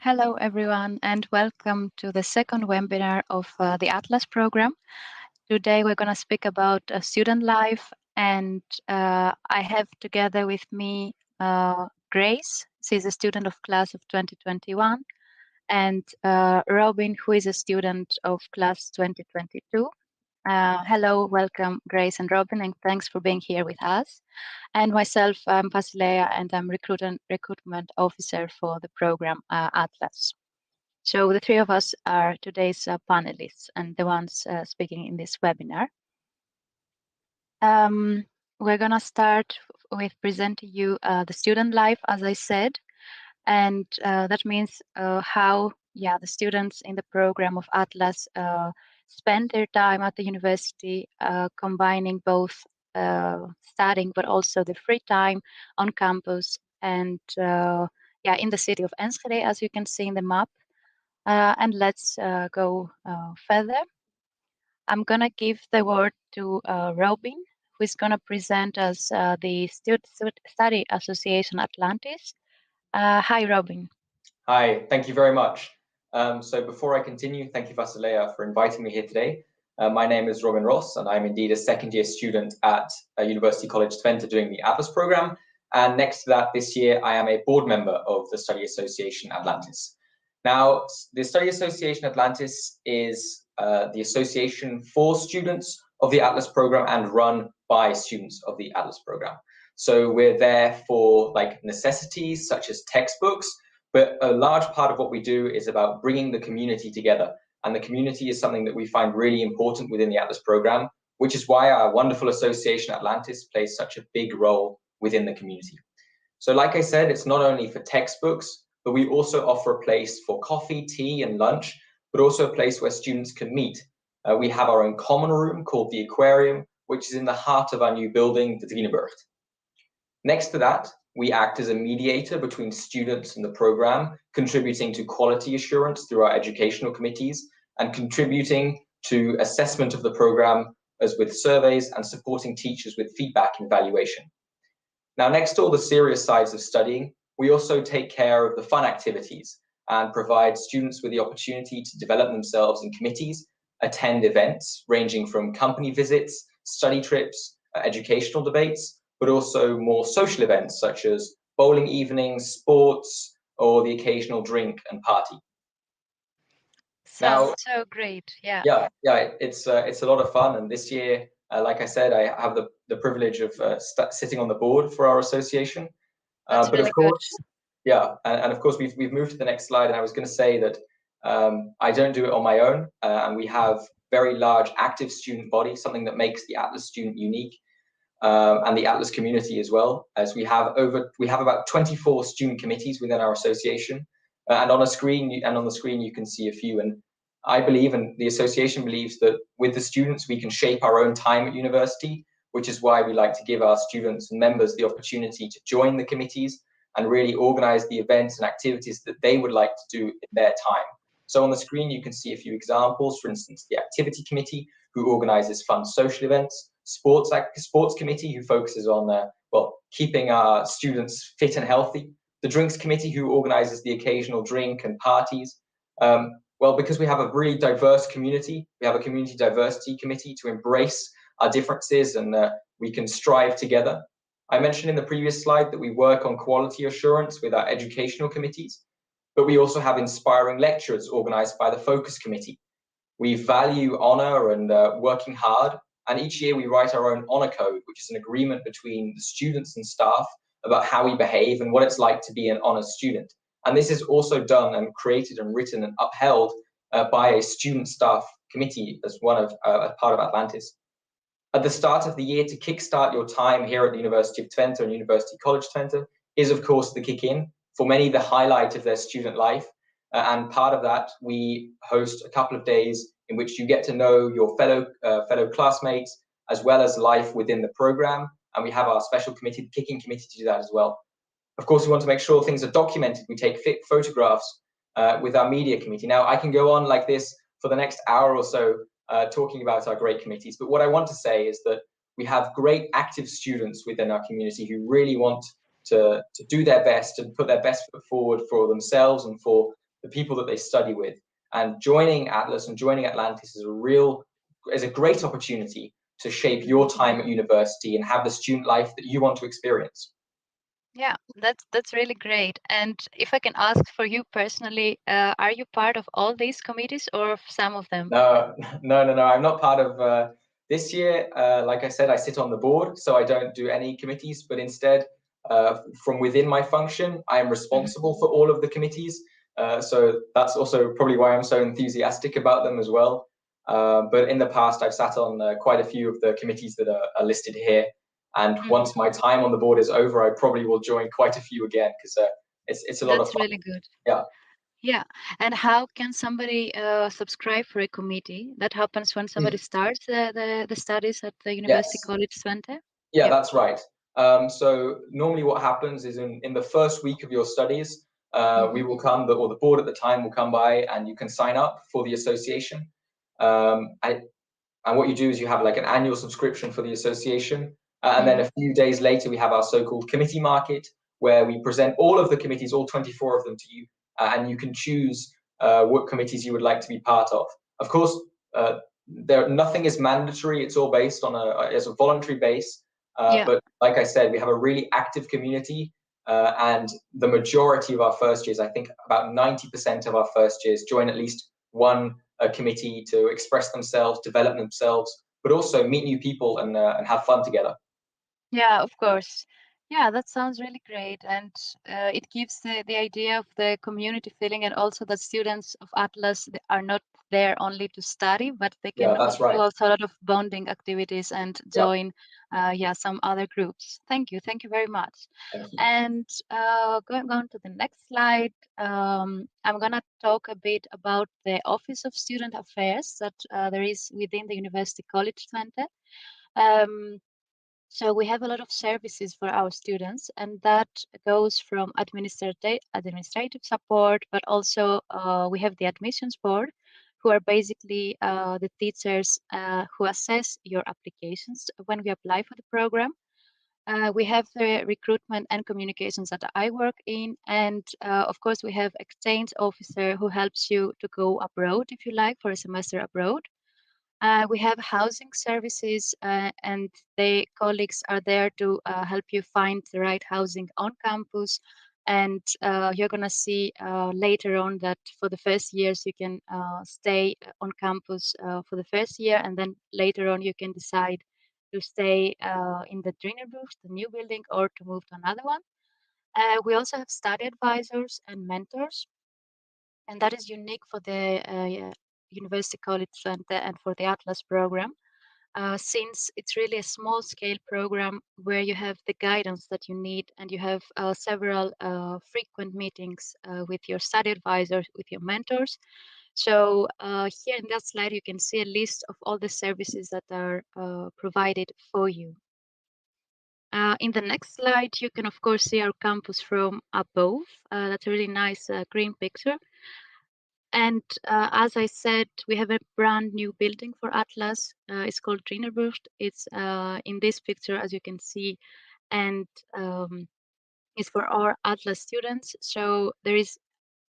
Hello, everyone, and welcome to the second webinar of the Atlas program. Today, we're going to speak about student life, and I have together with me Grace. She's a student of class of 2021, and Robin, who is a student of class 2022. Hello, welcome, Grace and Robin, and thanks for being here with us. And myself, I'm Vasilea, and I'm recruitment officer for the program Atlas. So the three of us are today's panelists and the ones speaking in this webinar. We're going to start with presenting you the student life, as I said, and that means how the students in the program of Atlas spend their time at the university, combining both studying but also the free time on campus and in the city of Enschede, as you can see in the map. And let's go further. I'm going to give the word to Robin, who is going to present us the Study Association Atlantis. Hi, Robin. Hi, thank you very much. So before I continue, thank you, Vasilea, for inviting me here today. My name is Robin Ross, and I'm indeed a second-year student at University College Twente doing the Atlas program. And next to that, this year, I am a board member of the Study Association Atlantis. Now, the Study Association Atlantis is the association for students of the Atlas program and run by students of the Atlas program. So we're there for like necessities such as textbooks, but a large part of what we do is about bringing the community together. And the community is something that we find really important within the Atlas program, which is why our wonderful association Atlantis plays such a big role within the community. So like I said, it's not only for textbooks, but we also offer a place for coffee, tea, and lunch, but also a place where students can meet. We have our own common room called the Aquarium, which is in the heart of our new building, the Dienenburgt. Next to that, we act as a mediator between students and the program, contributing to quality assurance through our educational committees and contributing to assessment of the program as with surveys and supporting teachers with feedback and evaluation. Now, next to all the serious sides of studying, we also take care of the fun activities and provide students with the opportunity to develop themselves in committees, attend events ranging from company visits, study trips, educational debates, but also more social events such as bowling evenings, sports, or the occasional drink and party. Sounds so great, yeah. Yeah, it's a lot of fun, and this year, like I said, I have the privilege of sitting on the board for our association. That's really good. Yeah, and of course we've moved to the next slide, and I was going to say that I don't do it on my own, and we have very large active student body, something that makes the Atlas student unique. And the Atlas community as well, as we have about 24 student committees within our association, and on the screen you can see a few. And I believe, and the association believes, that with the students we can shape our own time at university, which is why we like to give our students and members the opportunity to join the committees and really organize the events and activities that they would like to do in their time. So on the screen you can see a few examples. For instance, the activity committee, who organizes fun social events; sports committee, who focuses on keeping our students fit and healthy; the drinks committee, who organizes the occasional drink and parties. Because we have a really diverse community, we have a community diversity committee to embrace our differences, and we can strive together. I mentioned in the previous slide that we work on quality assurance with our educational committees, but we also have inspiring lectures organized by the focus committee. We value honor and working hard, and each year we write our own honor code, which is an agreement between the students and staff about how we behave and what it's like to be an honor student. And this is also done and created and written and upheld by a student staff committee as a part of Atlantis. At the start of the year, to kickstart your time here at the University of Twente and University College Twente is, of course, the kick-in. For many, the highlight of their student life. And part of that, we host a couple of days in which you get to know your fellow classmates, as well as life within the program. And we have our special committee, the kicking committee, to do that as well. Of course, we want to make sure things are documented. We take photographs with our media committee. Now, I can go on like this for the next hour or so, talking about our great committees. But what I want to say is that we have great active students within our community who really want to do their best and put their best foot forward for themselves and for the people that they study with. And joining Atlas and joining Atlantis is a great opportunity to shape your time at university and have the student life that you want to experience. Yeah, that's really great. And if I can ask for you personally, are you part of all these committees or some of them? No, no. I'm not part of this year. Like I said, I sit on the board, so I don't do any committees, but instead, from within my function, I am responsible for all of the committees. So that's also probably why I'm so enthusiastic about them as well. But in the past, I've sat on quite a few of the committees that are listed here. And once my time on the board is over, I probably will join quite a few again because it's a lot of That's fun. really good. Yeah. Yeah. And how can somebody subscribe for a committee? That happens when somebody starts the studies at the University Yes. College Twente? Yeah, Yeah. that's right. So normally what happens is in the first week of your studies, we will come, or the board at the time will come by and you can sign up for the association. And what you do is you have like an annual subscription for the association. And then a few days later, we have our so-called committee market, where we present all of the committees, all 24 of them to you, and you can choose what committees you would like to be part of. Of course, nothing is mandatory. It's all based on as a voluntary base. Yeah. But like I said, we have a really active community, and the majority of our first years, I think about 90% of our first years, join at least one committee to express themselves, develop themselves, but also meet new people and have fun together. Yeah, of course. Yeah, that sounds really great. And it gives the idea of the community feeling, and also that students of Atlas they are not there only to study, but they Yeah, can that's do right. also a lot of bonding activities and Yeah, join, yeah, some other groups. Thank you. Thank you very much. thank you. And going on to the next slide, I'm going to talk a bit about the Office of Student Affairs that there is within the University College Twente. Um, so we have a lot of services for our students, and that goes from administrative support, but also we have the admissions board, who are basically the teachers who assess your applications when we apply for the program. We have the recruitment and communications that I work in, and of course we have exchange officer who helps you to go abroad if you like for a semester abroad. We have housing services, and the colleagues are there to help you find the right housing on campus. And you're going to see later on that for the first years, you can stay on campus for the first year, and then later on, you can decide to stay in the Drinerbus, the new building, or to move to another one. We also have study advisors and mentors, and that is unique for the University College Twente and for the Atlas program, since it's really a small scale program where you have the guidance that you need and you have several frequent meetings with your study advisors, with your mentors. So here in that slide, you can see a list of all the services that are provided for you. In the next slide, you can of course see our campus from above. That's a really nice green picture. And as I said, we have a brand new building for Atlas. It's called Trainerbucht. It's in this picture, as you can see, and it's for our Atlas students. So there is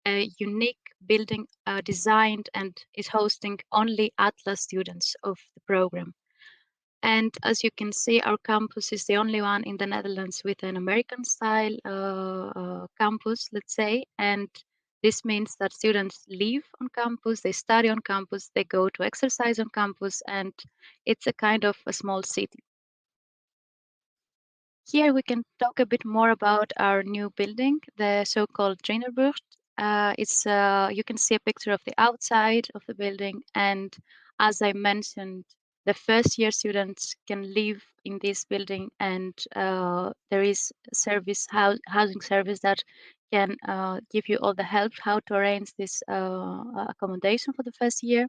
a unique building designed and is hosting only Atlas students of the program. And as you can see, our campus is the only one in the Netherlands with an American style campus, let's say. And this means that students live on campus, they study on campus, they go to exercise on campus, and it's a kind of a small city. Here we can talk a bit more about our new building, the so-called Trainerbucht. You can see a picture of the outside of the building, and as I mentioned, the first year students can live in this building, and there is housing service that can give you all the help how to arrange this accommodation for the first year.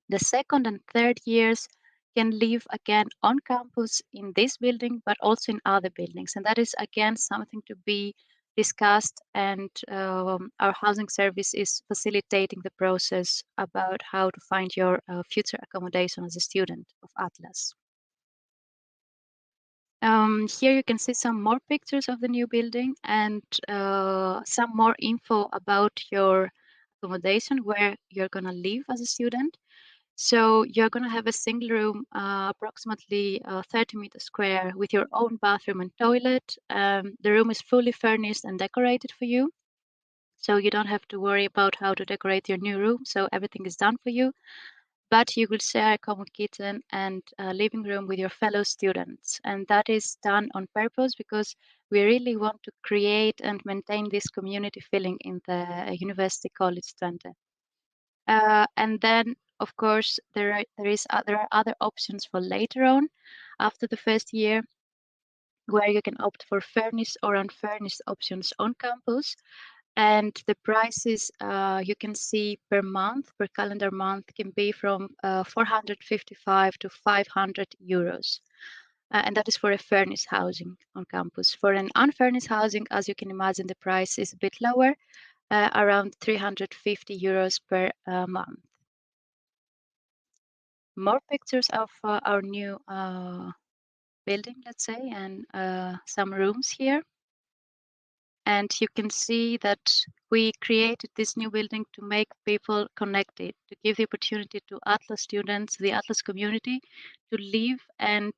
The second and third years can live again on campus in this building, but also in other buildings. And that is again something to be discussed. And our housing service is facilitating the process about how to find your future accommodation as a student of Atlas. Here you can see some more pictures of the new building and some more info about your accommodation where you're going to live as a student. So you're going to have a single room, approximately 30 meters square, with your own bathroom and toilet. The room is fully furnished and decorated for you. So you don't have to worry about how to decorate your new room. So everything is done for you. But you will share a common kitchen and a living room with your fellow students. And that is done on purpose because we really want to create and maintain this community feeling in the University College Twente. And then, of course, there are other options for later on, after the first year, where you can opt for furnished or unfurnished options on campus. And the prices you can see per month, per calendar month, can be from 455 to 500 euros. And that is for a furnished housing on campus. For an unfurnished housing, as you can imagine, the price is a bit lower, around 350 euros per month. More pictures of our new building, let's say, and some rooms here. And you can see that we created this new building to make people connected, to give the opportunity to Atlas students, the Atlas community, to live and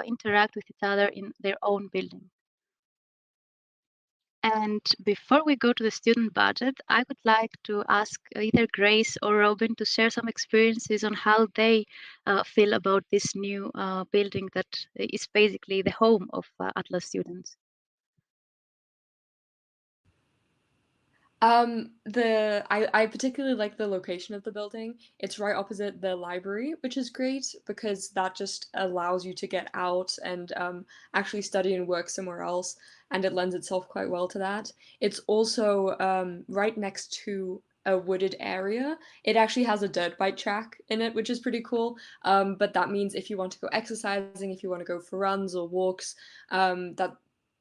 interact with each other in their own building. And before we go to the student budget, I would like to ask either Grace or Robin to share some experiences on how they feel about this new building that is basically the home of Atlas students. I particularly like the location of the building. It's right opposite the library, which is great because that just allows you to get out and actually study and work somewhere else, and it lends itself quite well to that. It's also right next to a wooded area. It actually has a dirt bike track in it, which is pretty cool. But that means if you want to go exercising, if you want to go for runs or walks, that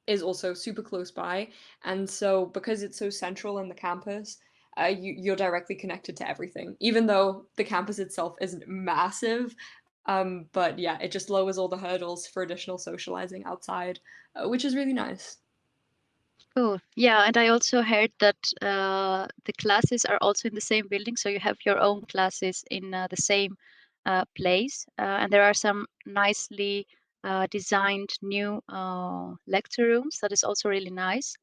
is also super close by. And so, because it's so central in the campus, you're directly connected to everything, even though the campus itself isn't massive. But yeah, it just lowers all the hurdles for additional socializing outside, which is really nice. Cool. Yeah, and I also heard that the classes are also in the same building, so you have your own classes in the same place, and there are some nicely designed new lecture rooms that is also really nice.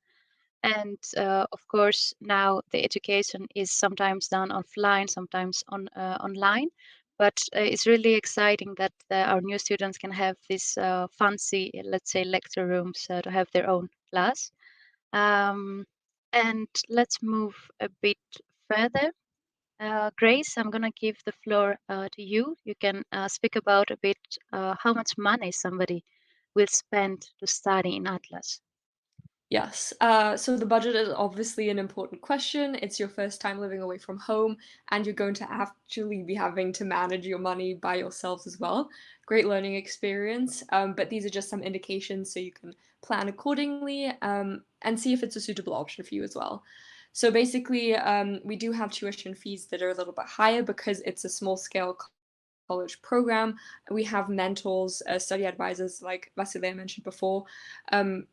And of course, now the education is sometimes done offline, sometimes online. But it's really exciting that our new students can have this fancy, let's say, lecture rooms to have their own class. Um, and let's move a bit further. Grace, I'm going to give the floor to you. You can speak about a bit how much money somebody will spend to study in Atlas. Yes. So the budget is obviously an important question. It's your first time living away from home, and you're going to actually be having to manage your money by yourselves as well. Great learning experience. But these are just some indications so you can plan accordingly and see if it's a suitable option for you as well. So basically, we do have tuition fees that are a little bit higher because it's a small scale college program. We have mentors, study advisors, like Vasilia mentioned before. Um,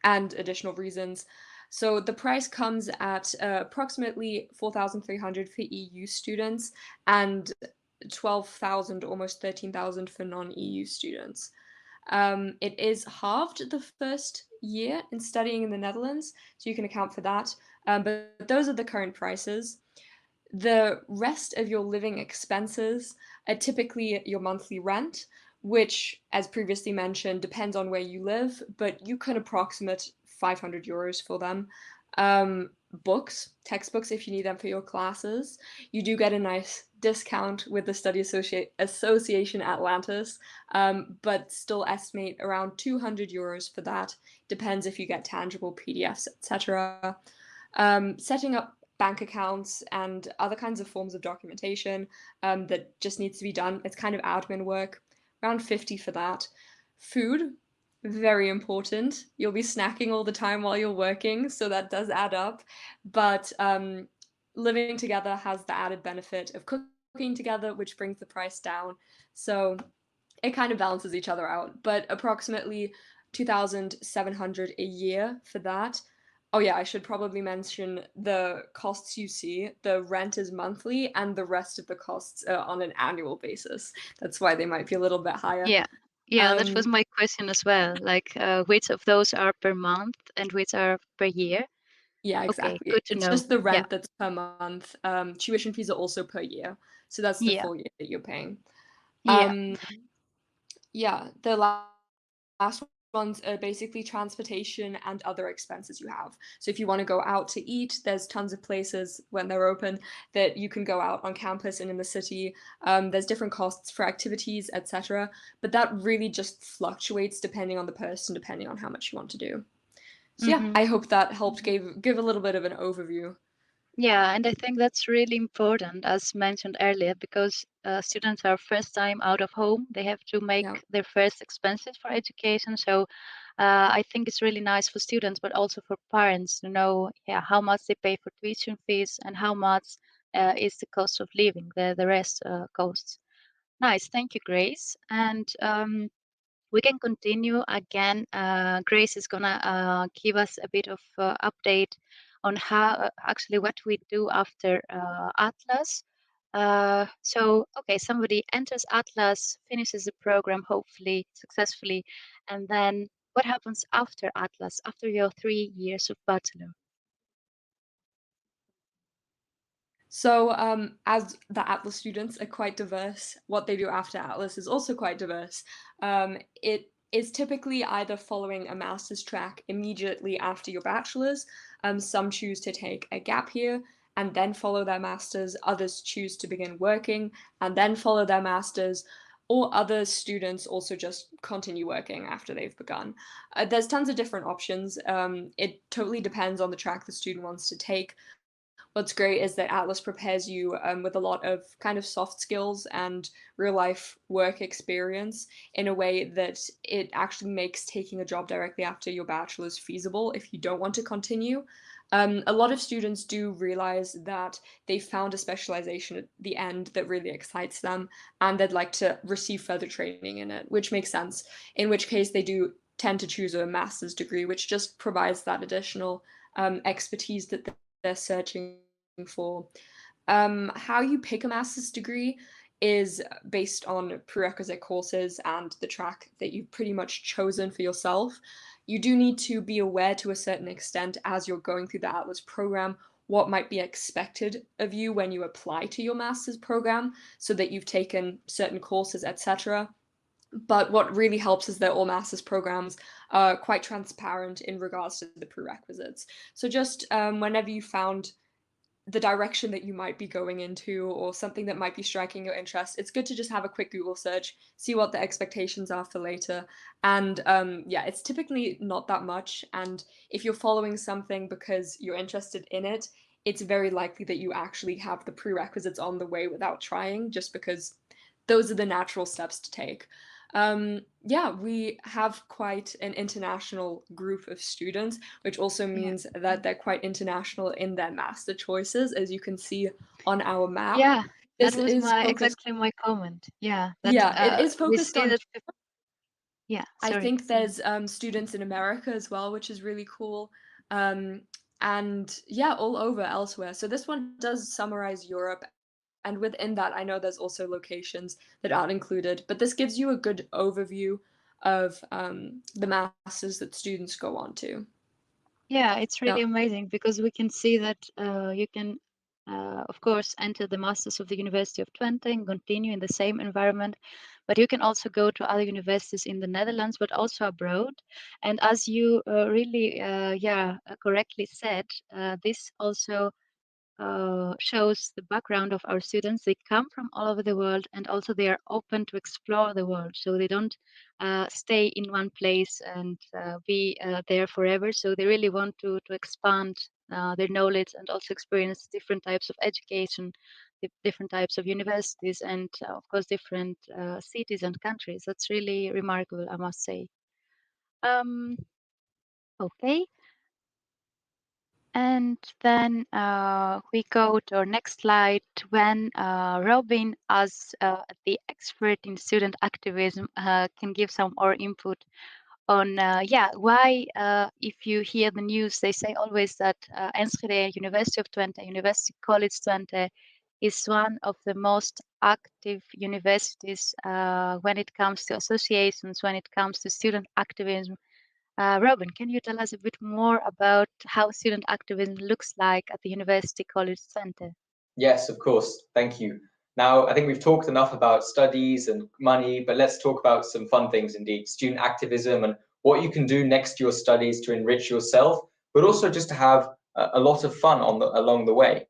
and additional reasons. So the price comes at approximately 4,300 for EU students and 12,000, almost 13,000 for non-EU students. It is halved the first year in studying in the Netherlands, so you can account for that. But those are the current prices. The rest of your living expenses are typically your monthly rent, which, as previously mentioned, depends on where you live, but you can approximate 500 euros for them. Books, textbooks, if you need them for your classes, you do get a nice discount with the Association Atlantis, but still estimate around 200 euros for that. Depends if you get tangible PDFs, etc. Setting up bank accounts and other kinds of forms of documentation that just needs to be done. It's kind of admin work, around 50 for that. Food, very important. You'll be snacking all the time while you're working, so that does add up. But living together has the added benefit of cooking together, which brings the price down. So it kind of balances each other out. But approximately 2,700 a year for that. Oh yeah, I should probably mention the costs you see. The rent is monthly, and the rest of the costs are on an annual basis. That's why they might be a little bit higher. Yeah. Yeah, that was Um, my question as well. Like, which of those are per month and which are per year? yeah, Okay, exactly. good to It's know. just the Yeah. rent that's per month. Tuition fees are also per year, so that's the Yeah. full year that you're paying. Yeah. Um, yeah, the last ones are basically transportation and other expenses you have. So if you want to go out to eat, there's tons of places when they're open that you can go out on campus and in the city. There's different costs for activities, etc. But that really just fluctuates depending on the person, depending on how much you want to do. So yeah, Mm-hmm. I hope that helped give a little bit of an overview. Yeah, and I think that's really important, as mentioned earlier, because students are first time out of home. They have to make Yeah. their first expenses for education. So I think it's really nice for students, but also for parents to know, yeah, how much they pay for tuition fees and how much is the cost of living, the rest costs. Nice, thank you, Grace. And we can continue again. Grace is gonna give us a bit of update on how actually what we do after Atlas. So, okay, somebody enters Atlas, finishes the program hopefully successfully, and then what happens after Atlas, after your 3 years of bachelor? So, as the Atlas students are quite diverse, what they do after Atlas is also quite diverse. It is typically either following a master's track immediately after your bachelor's. Some choose to take a gap year and then follow their master's. Others choose to begin working and then follow their master's. Or other students also just continue working after they've begun. There's tons of different options. It totally depends on the track the student wants to take. What's great is that Atlas prepares you with a lot of kind of soft skills and real life work experience in a way that it actually makes taking a job directly after your bachelor's feasible if you don't want to continue. A lot of students do realize that they found a specialization at the end that really excites them and they'd like to receive further training in it, which makes sense. In which case, they do tend to choose a master's degree, which just provides that additional expertise that they're searching for. How you pick a master's degree is based on prerequisite courses and the track that you've pretty much chosen for yourself. You do need to be aware to a certain extent as you're going through the Atlas program what might be expected of you when you apply to your master's program so that you've taken certain courses, etc. But what really helps is that all master's programs are quite transparent in regards to the prerequisites. So just whenever you found the direction that you might be going into or something that might be striking your interest, it's good to just have a quick Google search, see what the expectations are for later. And yeah, it's typically not that much. And if you're following something because you're interested in it, it's very likely that you actually have the prerequisites on the way without trying, just because those are the natural steps to take. Yeah, we have quite an international group of students, which also Yeah. means that they're quite international in their master choices, as you can see on our map. Yeah, that This was is my focused, exactly my comment. Yeah, that yeah, it is we focused see on, that. Yeah, I sorry. think there's students in America as well, which is really cool. Um, and yeah, all over elsewhere. So this one does summarize Europe. And within that, I know there's also locations that aren't included, but this gives you a good overview of the masters that students go on to. Yeah, it's Yeah. really amazing because we can see that you can, of course, enter the Masters of the University of Twente and continue in the same environment, but you can also go to other universities in the Netherlands, but also abroad. And as you really, yeah, correctly said, this also shows the background of our students. They come from all over the world and also they are open to explore the world. So they don't stay in one place and be there forever. So they really want to expand their knowledge and also experience different types of education, different types of universities, and of course, different cities and countries. That's really remarkable, I must say. Um, okay. And then we go to our next slide when Robin, as the expert in student activism, can give some more input on why if you hear the news, they say always that Enschede University of Twente, University College Twente, is one of the most active universities when it comes to associations, when it comes to student activism. Robin, can you tell us a bit more about how student activism looks like at the University College Twente? Yes, of course. Thank you. Now, I think we've talked enough about studies and money, but let's talk about some fun things indeed. Student activism and what you can do next to your studies to enrich yourself, but also just to have a lot of fun along the way.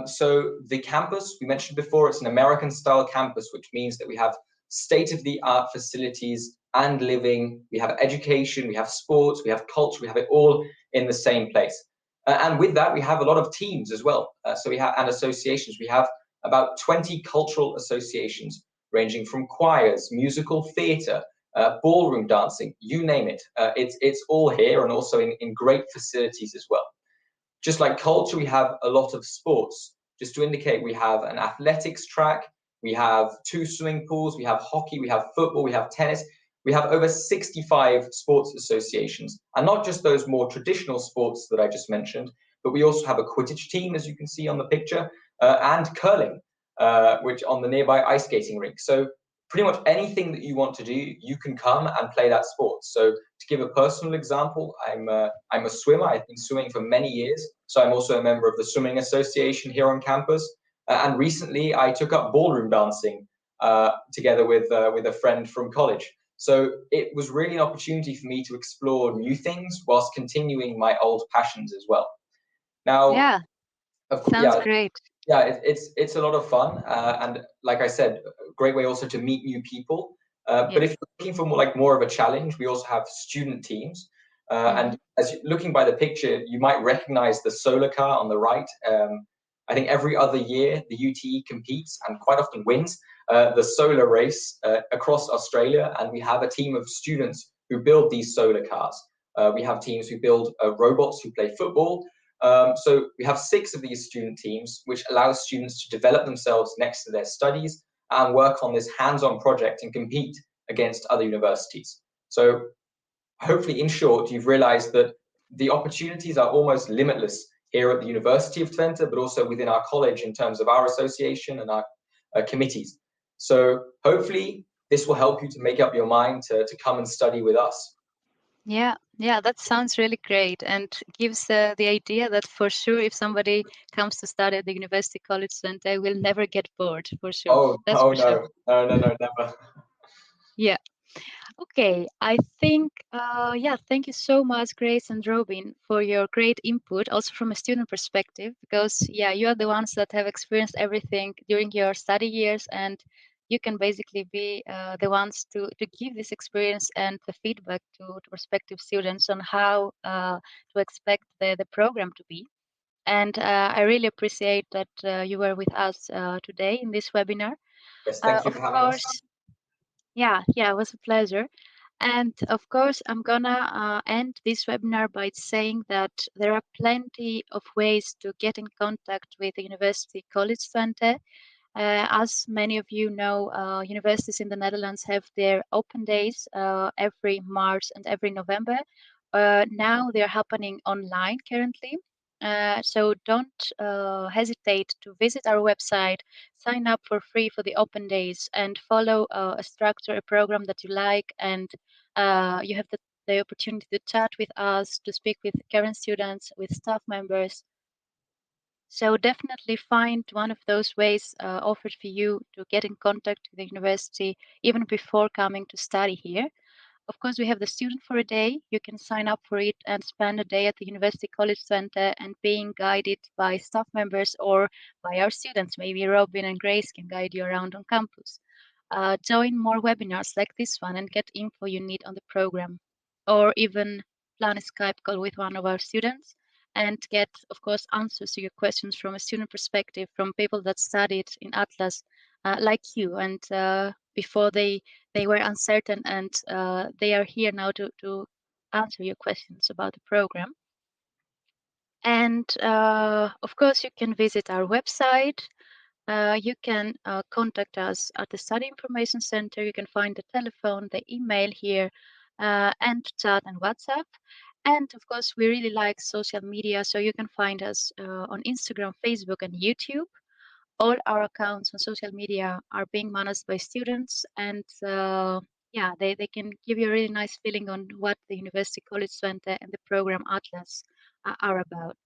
So the campus, we mentioned before, it's an American-style campus, which means that we have state-of-the-art facilities and living, we have education, we have sports, we have culture, we have it all in the same place. And with that, we have a lot of teams as well. So we have and associations. We have about 20 cultural associations, ranging from choirs, musical theatre, ballroom dancing, you name it. It's all here, and also in great facilities as well. Just like culture, we have a lot of sports. Just to indicate, we have an athletics track, we have 2 swimming pools, we have hockey, we have football, we have tennis. We have over 65 sports associations, and not just those more traditional sports that I just mentioned, but we also have a Quidditch team, as you can see on the picture, and curling, which on the nearby ice skating rink. So pretty much anything that you want to do, you can come and play that sport. So to give a personal example, I'm a swimmer. I've been swimming for many years, so I'm also a member of the swimming association here on campus. And recently, I took up ballroom dancing together with a friend from college. So it was really an opportunity for me to explore new things whilst continuing my old passions as well. Now, Yeah, sounds great. Yeah, it's a lot of fun, and like I said, a great way also to meet new people. But if you're looking for more of a challenge, we also have student teams. And as looking by the picture, you might recognize the solar car on the right. I think every other year the UTE competes and quite often wins the solar race across Australia, and we have a team of students who build these solar cars. We have teams who build robots who play football. So we have 6 of these student teams, which allows students to develop themselves next to their studies and work on this hands-on project and compete against other universities. So hopefully, in short, you've realized that the opportunities are almost limitless here at the University of Twente, but also within our college in terms of our association and our committees. So hopefully this will help you to make up your mind to come and study with us. Yeah, that sounds really great, and gives the idea that for sure, if somebody comes to study at the University College Twente, they will never get bored, for sure. That's for sure. No, never. Yeah. Okay, I think, thank you so much, Grace and Robin, for your great input, also from a student perspective, because, you are the ones that have experienced everything during your study years, and you can basically be the ones to give this experience and the feedback to prospective students on how to expect the program to be. And I really appreciate that you were with us today in this webinar. Yes, thank you Of for having us. course, it was a pleasure. And of course, I'm gonna end this webinar by saying that there are plenty of ways to get in contact with the University College Twente. As many of you know, universities in the Netherlands have their open days every March and every November. Now they're happening online currently. So don't hesitate to visit our website, sign up for free for the open days, and follow a structure, a program that you like, and you have the opportunity to chat with us, to speak with current students, with staff members. So definitely find one of those ways offered for you to get in contact with the university even before coming to study here. Of course, we have the student for a day. You can sign up for it and spend a day at the University College Center and being guided by staff members or by our students. Maybe Robin and Grace can guide you around on campus. Join more webinars like this one and get info you need on the program, or even plan a Skype call with one of our students and get, of course, answers to your questions from a student perspective, from people that studied in Atlas like you, and before they were uncertain, and they are here now to answer your questions about the program. And of course, you can visit our website. You can contact us at the Study Information Center. You can find the telephone, the email here. and chat and WhatsApp. And of course, we really like social media, so you can find us on Instagram, Facebook, and YouTube. All our accounts on social media are being managed by students, and yeah, they can give you a really nice feeling on what the University College Twente and the program Atlas are about.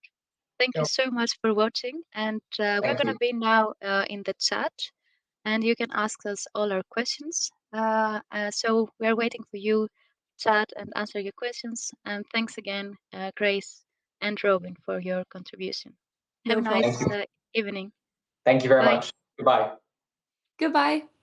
Thank you so much for watching, and we're going to be now in the chat, and you can ask us all our questions. So we're waiting for you, chat, and answer your questions. And thanks again, Grace and Robin, for your contribution. Have a nice evening. Thank you very Bye. much. Goodbye. Goodbye.